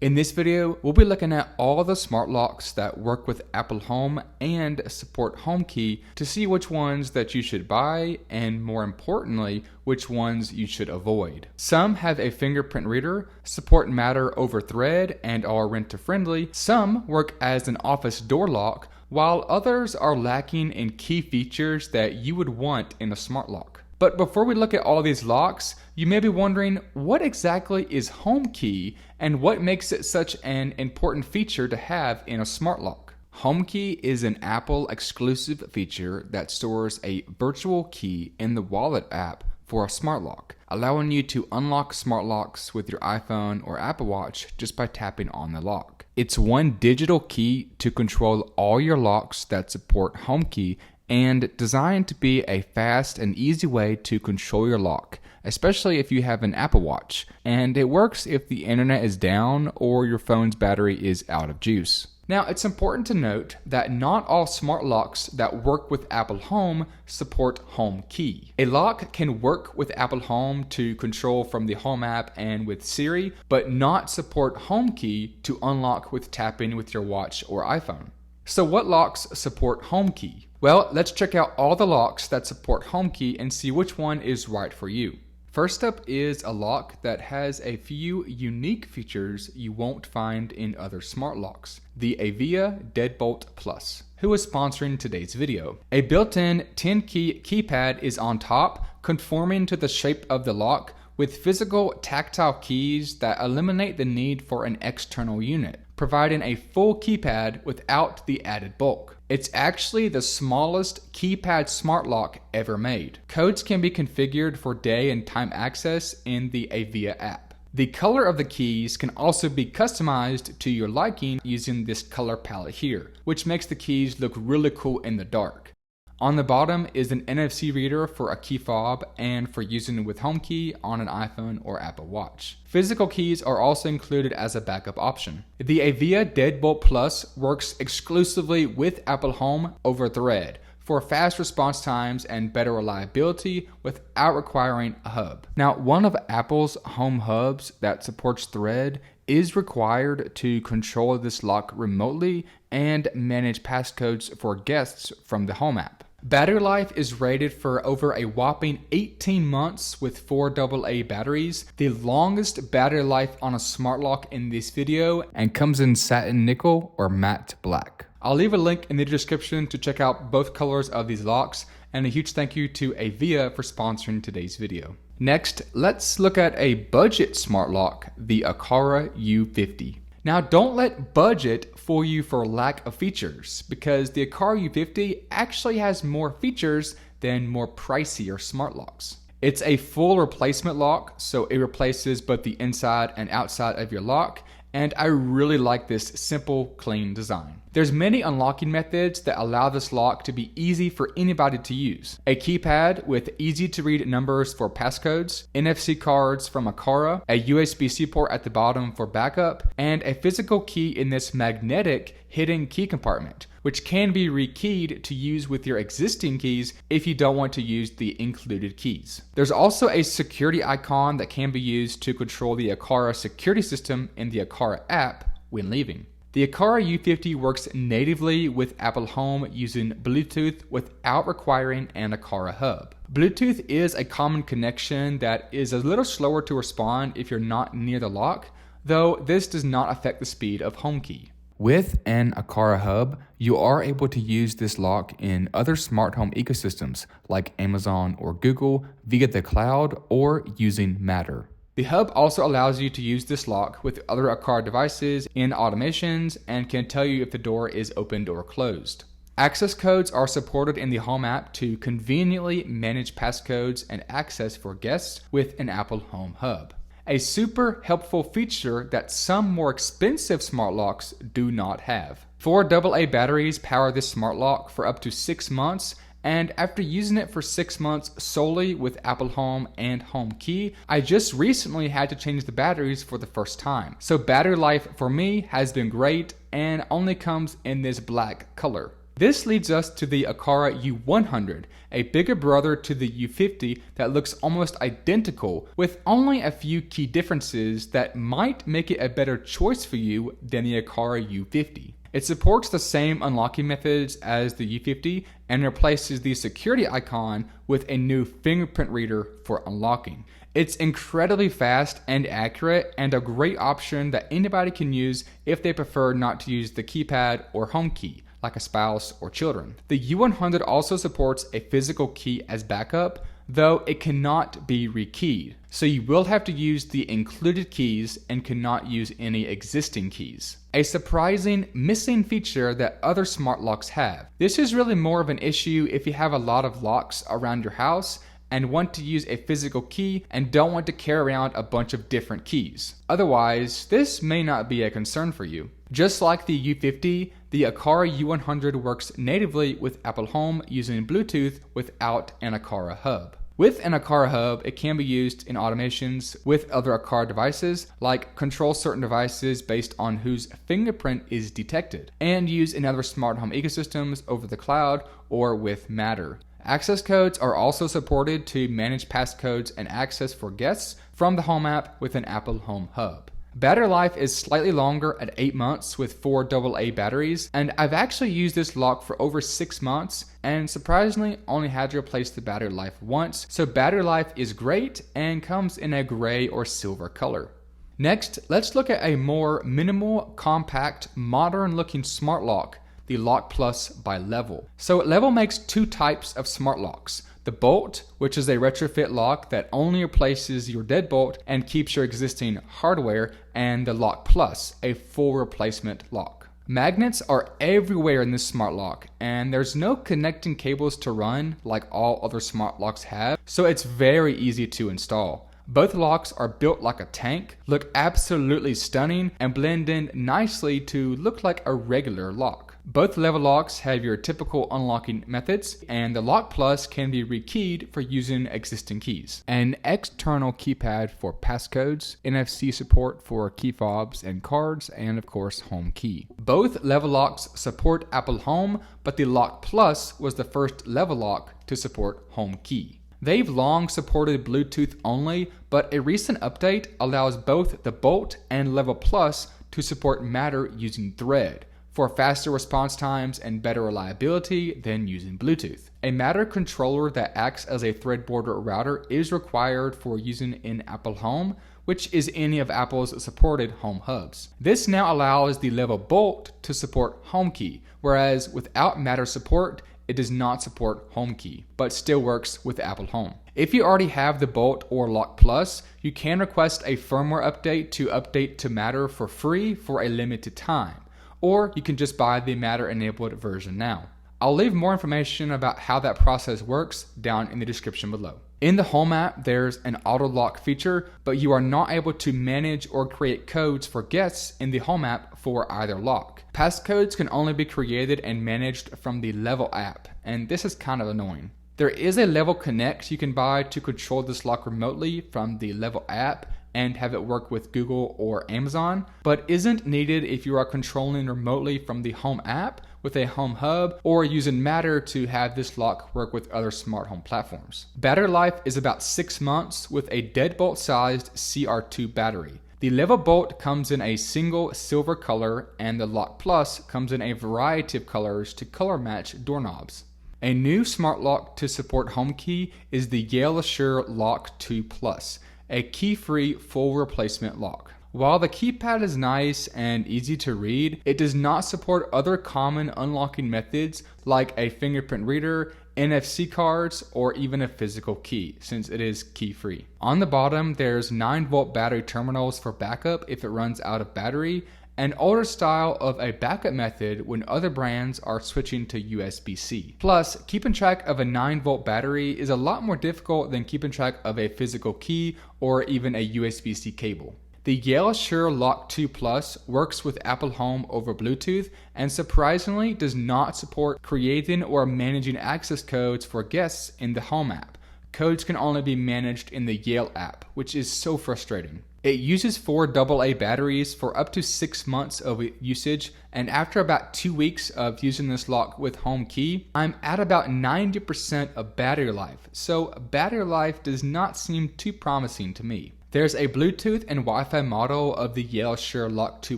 In this video, we'll be looking at all the smart locks that work with Apple Home and support HomeKey to see which ones that you should buy and, more importantly, which ones you should avoid. Some have a fingerprint reader, support Matter over Thread, and are renter-friendly. Some work as an office door lock, while others are lacking in key features that you would want in a smart lock. But before we look at all these locks, you may be wondering, what exactly is HomeKey and what makes it such an important feature to have in a smart lock? HomeKey is an Apple exclusive feature that stores a virtual key in the Wallet app for a smart lock, allowing you to unlock smart locks with your iPhone or Apple Watch just by tapping on the lock. It's one digital key to control all your locks that support HomeKey and designed to be a fast and easy way to control your lock, especially if you have an Apple Watch, and it works if the internet is down or your phone's battery is out of juice. Now, it's important to note that not all smart locks that work with Apple Home support HomeKey. A lock can work with Apple Home to control from the Home app and with Siri, but not support HomeKey to unlock with tapping with your watch or iPhone. So what locks support HomeKey? Well, let's check out all the locks that support HomeKey and see which one is right for you. First up is a lock that has a few unique features you won't find in other smart locks, the Avia DeadBolt Plus, who is sponsoring today's video. A built-in 10-key keypad is on top, conforming to the shape of the lock, with physical tactile keys that eliminate the need for an external unit, providing a full keypad without the added bulk. It's actually the smallest keypad smart lock ever made. Codes can be configured for day and time access in the Avia app. The color of the keys can also be customized to your liking using this color palette here, which makes the keys look really cool in the dark. On the bottom is an NFC reader for a key fob and for using with HomeKey on an iPhone or Apple Watch. Physical keys are also included as a backup option. The Avia DeadBolt Plus works exclusively with Apple Home over Thread for fast response times and better reliability without requiring a hub. Now, one of Apple's home hubs that supports Thread is required to control this lock remotely and manage passcodes for guests from the Home app. Battery life is rated for over a whopping 18 months with 4 AA batteries, the longest battery life on a smart lock in this video, and comes in satin nickel or matte black. I'll leave a link in the description to check out both colors of these locks, and a huge thank you to Avia for sponsoring today's video. Next, let's look at a budget smart lock, the Aqara U50. Now, don't let budget fool you for lack of features, because the Aqara U50 actually has more features than more pricier smart locks. It's a full replacement lock, so it replaces both the inside and outside of your lock, and I really like this simple, clean design. There's many unlocking methods that allow this lock to be easy for anybody to use. A keypad with easy to read numbers for passcodes, NFC cards from Aqara, a USB-C port at the bottom for backup, and a physical key in this magnetic hidden key compartment, which can be rekeyed to use with your existing keys if you don't want to use the included keys. There's also a security icon that can be used to control the Aqara security system in the Aqara app when leaving. The Aqara U50 works natively with Apple Home using Bluetooth without requiring an Aqara hub. Bluetooth is a common connection that is a little slower to respond if you're not near the lock, though this does not affect the speed of HomeKey. With an Aqara hub, you are able to use this lock in other smart home ecosystems like Amazon or Google via the cloud or using Matter. The hub also allows you to use this lock with other Aqara devices in automations and can tell you if the door is opened or closed. Access codes are supported in the Home app to conveniently manage passcodes and access for guests with an Apple Home hub. A super helpful feature that some more expensive smart locks do not have. 4 AA batteries power this smart lock for up to 6 months, and after using it for 6 months solely with Apple Home and HomeKey, I just recently had to change the batteries for the first time. So battery life for me has been great and only comes in this black color. This leads us to the Aqara U100, a bigger brother to the U50 that looks almost identical, with only a few key differences that might make it a better choice for you than the Aqara U50. It supports the same unlocking methods as the U50 and replaces the security icon with a new fingerprint reader for unlocking. It's incredibly fast and accurate, and a great option that anybody can use if they prefer not to use the keypad or home key, like a spouse or children. The U100 also supports a physical key as backup, though it cannot be rekeyed. So you will have to use the included keys and cannot use any existing keys. A surprising missing feature that other smart locks have. This is really more of an issue if you have a lot of locks around your house and want to use a physical key and don't want to carry around a bunch of different keys. Otherwise, this may not be a concern for you. Just like the U50, the Aqara U100 works natively with Apple Home using Bluetooth without an Aqara hub. With an Aqara hub, it can be used in automations with other Aqara devices, like control certain devices based on whose fingerprint is detected, and use in other smart home ecosystems over the cloud or with Matter. Access codes are also supported to manage passcodes and access for guests from the Home app with an Apple Home Hub. Battery life is slightly longer at 8 months with 4 AA batteries, and I've actually used this lock for over 6 months and surprisingly only had to replace the battery life once, so battery life is great and comes in a gray or silver color. Next, let's look at a more minimal, compact, modern looking smart lock, the Lock Plus by Level. So Level makes 2 types of smart locks. The Bolt, which is a retrofit lock that only replaces your deadbolt and keeps your existing hardware, and the Lock Plus, a full replacement lock. Magnets are everywhere in this smart lock, and there's no connecting cables to run like all other smart locks have, so it's very easy to install. Both locks are built like a tank, look absolutely stunning, and blend in nicely to look like a regular lock. Both level locks have your typical unlocking methods, and the Lock Plus can be rekeyed for using existing keys. An external keypad for passcodes, NFC support for key fobs and cards, and of course HomeKey. Both level locks support Apple Home, but the Lock Plus was the first level lock to support HomeKey. They've long supported Bluetooth only, but a recent update allows both the Bolt and Level Plus to support Matter using Thread, for faster response times and better reliability than using Bluetooth. A Matter controller that acts as a Thread border router is required for using in Apple Home, which is any of Apple's supported home hubs. This now allows the Level Bolt to support HomeKey, whereas without Matter support, it does not support HomeKey, but still works with Apple Home. If you already have the Bolt or Lock Plus, you can request a firmware update to Matter for free for a limited time, or you can just buy the Matter-enabled version now. I'll leave more information about how that process works down in the description below. In the Home app, there's an auto lock feature, but you are not able to manage or create codes for guests in the Home app for either lock. Passcodes can only be created and managed from the Level app, and this is kind of annoying. There is a Level Connect you can buy to control this lock remotely from the Level app and have it work with Google or Amazon, but isn't needed if you are controlling remotely from the Home app with a Home Hub or using Matter to have this lock work with other smart home platforms. Battery life is about 6 months with a deadbolt sized CR2 battery. The Level Bolt comes in a single silver color, and the Lock Plus comes in a variety of colors to color match doorknobs. A new smart lock to support HomeKey is the Yale Assure Lock 2 Plus, a key-free full replacement lock. While the keypad is nice and easy to read, it does not support other common unlocking methods like a fingerprint reader, NFC cards, or even a physical key, since it is key-free. On the bottom, there's 9-volt battery terminals for backup if it runs out of battery, an older style of a backup method when other brands are switching to USB-C. Plus, keeping track of a 9-volt battery is a lot more difficult than keeping track of a physical key or even a USB-C cable. The Yale Assure Lock 2 Plus works with Apple Home over Bluetooth and surprisingly does not support creating or managing access codes for guests in the Home app. Codes can only be managed in the Yale app, which is so frustrating. It uses 4 AA batteries for up to 6 months of usage, and after about 2 weeks of using this lock with HomeKey, I'm at about 90% of battery life, so battery life does not seem too promising to me. There's a Bluetooth and Wi-Fi model of the Yale Lock 2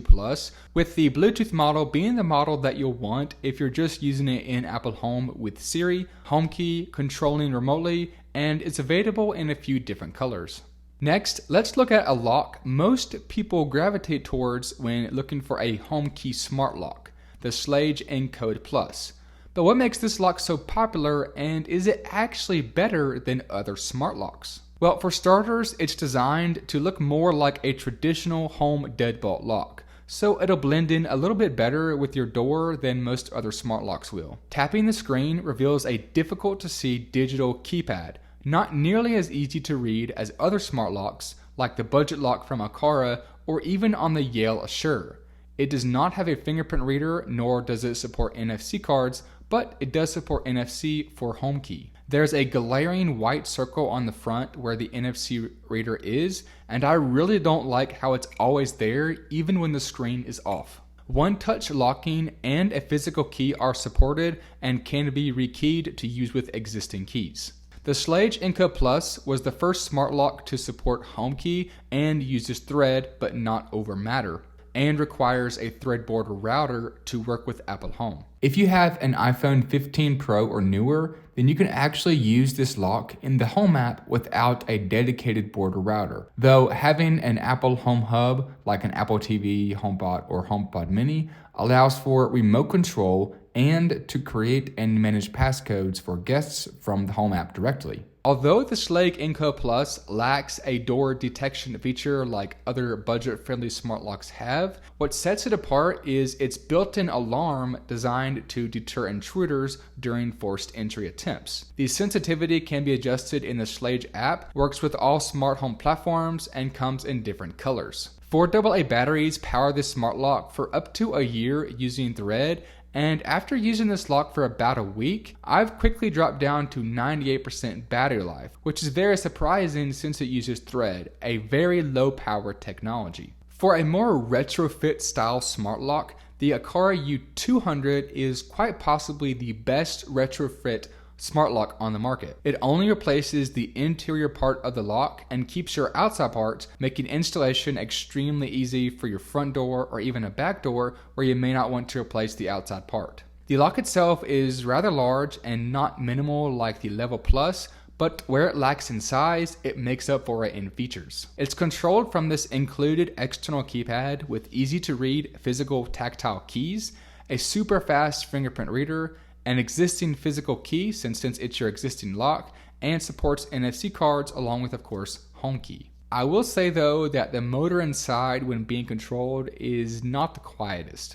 Plus, with the Bluetooth model being the model that you'll want if you're just using it in Apple Home with Siri, HomeKey, controlling remotely, and it's available in a few different colors. Next, let's look at a lock most people gravitate towards when looking for a HomeKey smart lock, the Schlage Encode Plus. But what makes this lock so popular, and is it actually better than other smart locks? Well, for starters, it's designed to look more like a traditional home deadbolt lock, so it'll blend in a little bit better with your door than most other smart locks will. Tapping the screen reveals a difficult to see digital keypad, not nearly as easy to read as other smart locks like the budget lock from Aqara or even on the Yale Assure. It does not have a fingerprint reader, nor does it support NFC cards, but it does support NFC for HomeKey. There's a glaring white circle on the front where the NFC reader is, and I really don't like how it's always there even when the screen is off. One-touch locking and a physical key are supported and can be rekeyed to use with existing keys. The Schlage Encode Plus was the first smart lock to support HomeKey and uses Thread but not over Matter, and requires a Threadboard router to work with Apple Home. If you have an iPhone 15 Pro or newer, then you can actually use this lock in the Home app without a dedicated board or router. Though having an Apple Home Hub like an Apple TV, HomePod, or HomePod Mini allows for remote control and to create and manage passcodes for guests from the Home app directly. Although the Schlage Encode Plus lacks a door detection feature like other budget-friendly smart locks have, what sets it apart is its built-in alarm designed to deter intruders during forced entry attempts. The sensitivity can be adjusted in the Schlage app, works with all smart home platforms, and comes in different colors. 4 AA batteries power this smart lock for up to a year using Thread, and after using this lock for about a week, I've quickly dropped down to 98% battery life, which is very surprising since it uses Thread, a very low power technology. For a more retrofit style smart lock, the Aqara U200 is quite possibly the best retrofit smart lock on the market. It only replaces the interior part of the lock and keeps your outside parts, making installation extremely easy for your front door or even a back door where you may not want to replace the outside part. The lock itself is rather large and not minimal like the Level Plus, but where it lacks in size, it makes up for it in features. It's controlled from this included external keypad with easy to read physical tactile keys, a super fast fingerprint reader, an existing physical key since it's your existing lock, and supports NFC cards along with, of course, HomeKey. I will say though that the motor inside when being controlled is not the quietest.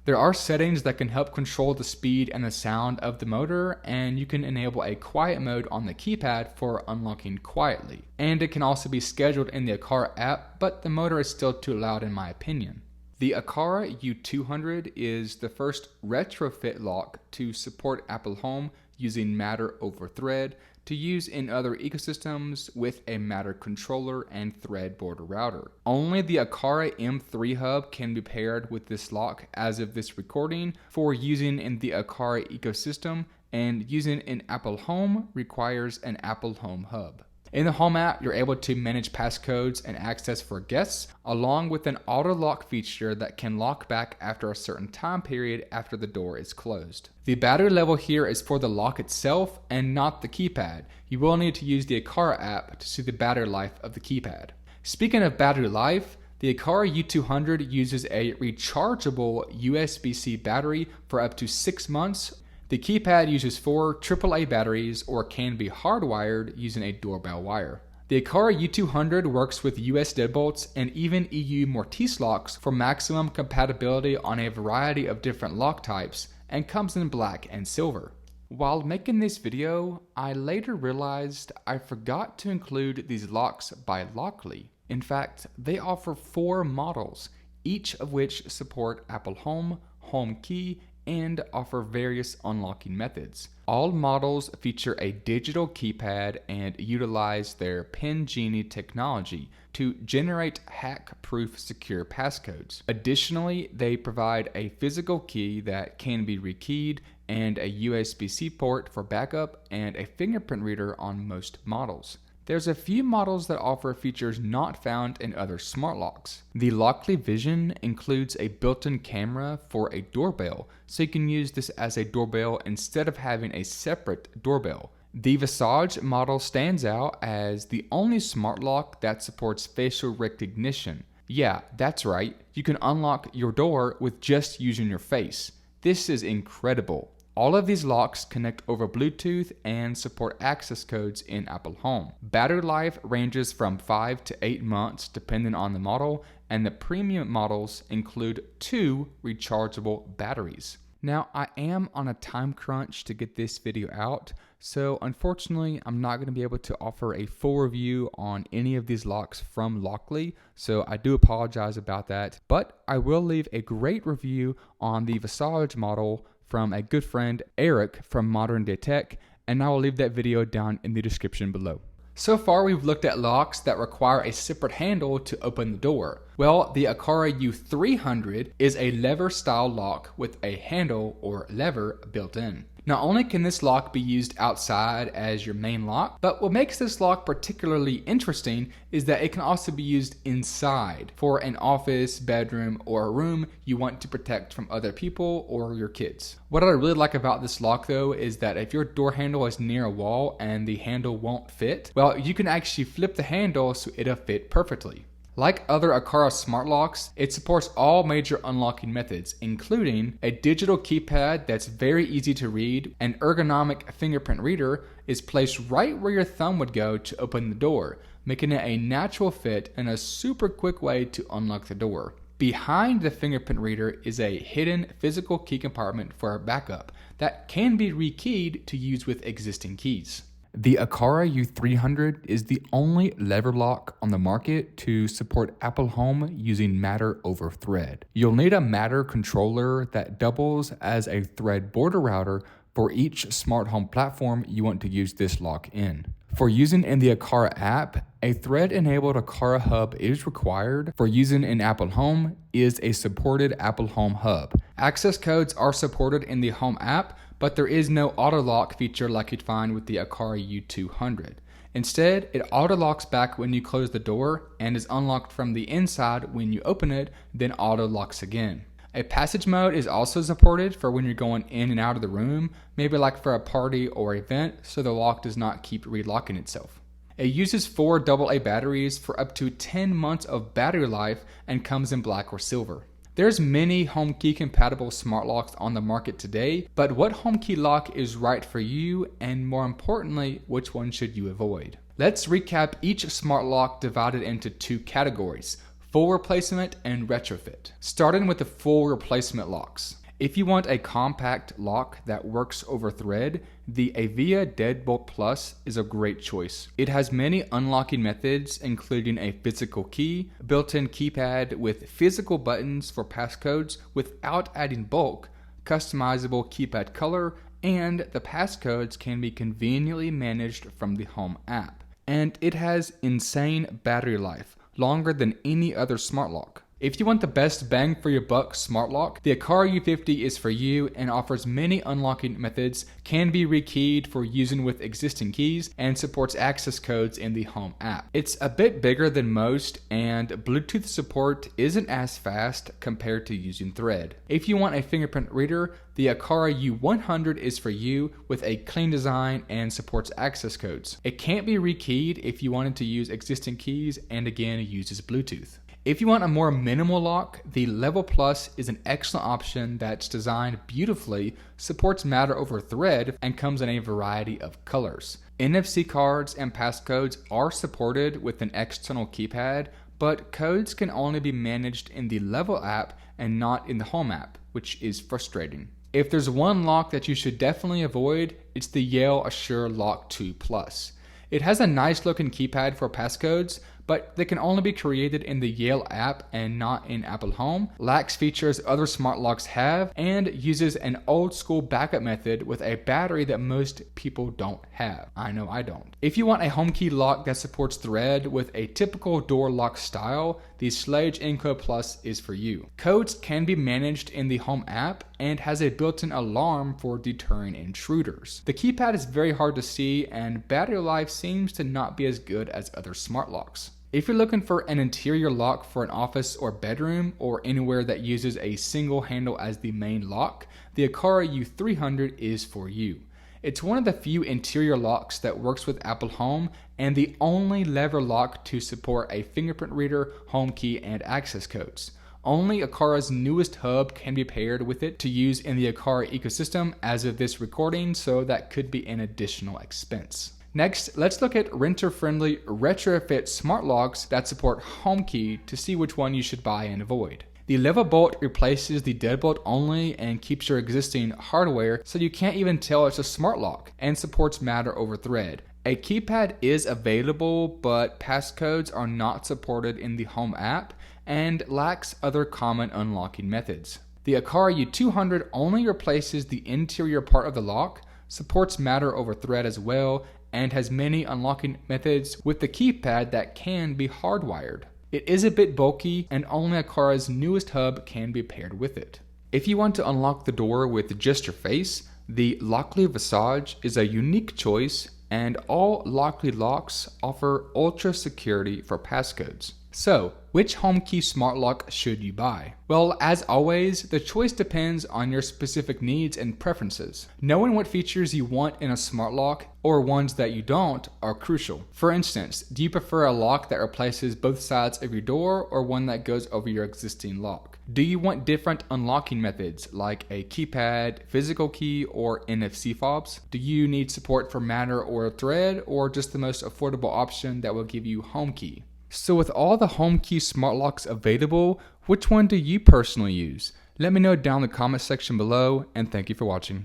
There are settings that can help control the speed and the sound of the motor, and you can enable a quiet mode on the keypad for unlocking quietly. And it can also be scheduled in the Aqara app, but the motor is still too loud in my opinion. The Aqara U200 is the first retrofit lock to support Apple Home using Matter over Thread to use in other ecosystems with a Matter controller and Thread board router. Only the Aqara M3 hub can be paired with this lock as of this recording for using in the Aqara ecosystem, and using in Apple Home requires an Apple Home Hub. In the Home app, you're able to manage passcodes and access for guests, along with an auto lock feature that can lock back after a certain time period after the door is closed. The battery level here is for the lock itself and not the keypad. You will need to use the Aqara app to see the battery life of the keypad. Speaking of battery life, the Aqara U200 uses a rechargeable USB-C battery for up to 6 months. The keypad uses 4 AAA batteries or can be hardwired using a doorbell wire. The Aqara U200 works with US deadbolts and even EU Mortise locks for maximum compatibility on a variety of different lock types, and comes in black and silver. While making this video, I later realized I forgot to include these locks by Lockly. In fact, they offer 4 models, each of which support Apple Home, HomeKey, and offer various unlocking methods. All models feature a digital keypad and utilize their Pin Genie technology to generate hack-proof secure passcodes. Additionally, they provide a physical key that can be rekeyed and a USB-C port for backup and a fingerprint reader on most models. There's a few models that offer features not found in other smart locks. The Lockly Vision includes a built-in camera for a doorbell, so you can use this as a doorbell instead of having a separate doorbell. The Visage model stands out as the only smart lock that supports facial recognition. Yeah, that's right, you can unlock your door with just using your face. This is incredible. All of these locks connect over Bluetooth and support access codes in Apple Home. Battery life ranges from 5 to 8 months depending on the model, and the premium models include 2 rechargeable batteries. Now, I am on a time crunch to get this video out, so unfortunately I'm not going to be able to offer a full review on any of these locks from Lockly, so I do apologize about that, but I will leave a great review on the Visage model from a good friend, Eric from Modern Day Tech, and I will leave that video down in the description below. So far, we've looked at locks that require a separate handle to open the door. Well, the Aqara U300 is a lever-style lock with a handle or lever built in. Not only can this lock be used outside as your main lock, but what makes this lock particularly interesting is that it can also be used inside for an office, bedroom, or a room you want to protect from other people or your kids. What I really like about this lock though is that if your door handle is near a wall and the handle won't fit, well, you can actually flip the handle so it'll fit perfectly. Like other Aqara smart locks, it supports all major unlocking methods, including a digital keypad that's very easy to read. An ergonomic fingerprint reader is placed right where your thumb would go to open the door, making it a natural fit and a super quick way to unlock the door. Behind the fingerprint reader is a hidden physical key compartment for a backup that can be rekeyed to use with existing keys. The Aqara U300 is the only lever lock on the market to support Apple Home using Matter over Thread. You'll need a Matter controller that doubles as a Thread border router for each smart home platform you want to use this lock in. For using in the Aqara app, a Thread-enabled Aqara hub is required. For using in Apple Home is a supported Apple Home hub. Access codes are supported in the Home app, but there is no auto lock feature like you'd find with the Aqara U200. Instead, it auto locks back when you close the door and is unlocked from the inside when you open it, then auto locks again. A passage mode is also supported for when you're going in and out of the room, maybe like for a party or event, so the lock does not keep relocking itself. It uses 4 AA batteries for up to 10 months of battery life and comes in black or silver. There's many HomeKey compatible smart locks on the market today, but what HomeKey lock is right for you, and more importantly, which one should you avoid? Let's recap each smart lock divided into 2 categories: full replacement and retrofit. Starting with the full replacement locks. If you want a compact lock that works over Thread, the Avia DeadBolt Plus is a great choice. It has many unlocking methods, including a physical key, built-in keypad with physical buttons for passcodes without adding bulk, customizable keypad color, and the passcodes can be conveniently managed from the Home app. And it has insane battery life, longer than any other smart lock. If you want the best bang for your buck smart lock, the Aqara U50 is for you and offers many unlocking methods, can be rekeyed for using with existing keys, and supports access codes in the Home app. It's a bit bigger than most, and Bluetooth support isn't as fast compared to using Thread. If you want a fingerprint reader, the Aqara U100 is for you with a clean design and supports access codes. It can't be rekeyed if you wanted to use existing keys, and again, it uses Bluetooth. If you want a more minimal lock, the Level Plus is an excellent option that's designed beautifully, supports Matter over Thread, and comes in a variety of colors. NFC cards and passcodes are supported with an external keypad, but codes can only be managed in the Level app and not in the Home app, which is frustrating. If there's one lock that you should definitely avoid, it's the Yale Assure Lock 2 Plus. It has a nice looking keypad for passcodes, but they can only be created in the Yale app and not in Apple Home, lacks features other smart locks have, and uses an old school backup method with a battery that most people don't have. I know I don't. If you want a HomeKey lock that supports Thread with a typical door lock style, the Schlage Encode Plus is for you. Codes can be managed in the Home app and has a built-in alarm for deterring intruders. The keypad is very hard to see and battery life seems to not be as good as other smart locks. If you're looking for an interior lock for an office or bedroom or anywhere that uses a single handle as the main lock, the Aqara U300 is for you. It's one of the few interior locks that works with Apple Home and the only lever lock to support a fingerprint reader, HomeKey, and access codes. Only Aqara's newest hub can be paired with it to use in the Aqara ecosystem as of this recording, so that could be an additional expense. Next, let's look at renter-friendly retrofit smart locks that support HomeKey to see which one you should buy and avoid. The Relavent replaces the deadbolt only and keeps your existing hardware so you can't even tell it's a smart lock, and supports Matter over Thread. A keypad is available, but passcodes are not supported in the Home app and lacks other common unlocking methods. The Aqara U200 only replaces the interior part of the lock, supports Matter over Thread as well, and has many unlocking methods with the keypad that can be hardwired. It is a bit bulky, and only Aqara's newest hub can be paired with it. If you want to unlock the door with just your face, the Lockly Visage is a unique choice, and all Lockly locks offer ultra security for passcodes. So, which HomeKey smart lock should you buy? Well, as always, the choice depends on your specific needs and preferences. Knowing what features you want in a smart lock, or ones that you don't, are crucial. For instance, do you prefer a lock that replaces both sides of your door or one that goes over your existing lock? Do you want different unlocking methods like a keypad, physical key, or NFC fobs? Do you need support for Matter or Thread, or just the most affordable option that will give you HomeKey? So with all the HomeKey smart locks available, which one do you personally use? Let me know down in the comment section below, and thank you for watching.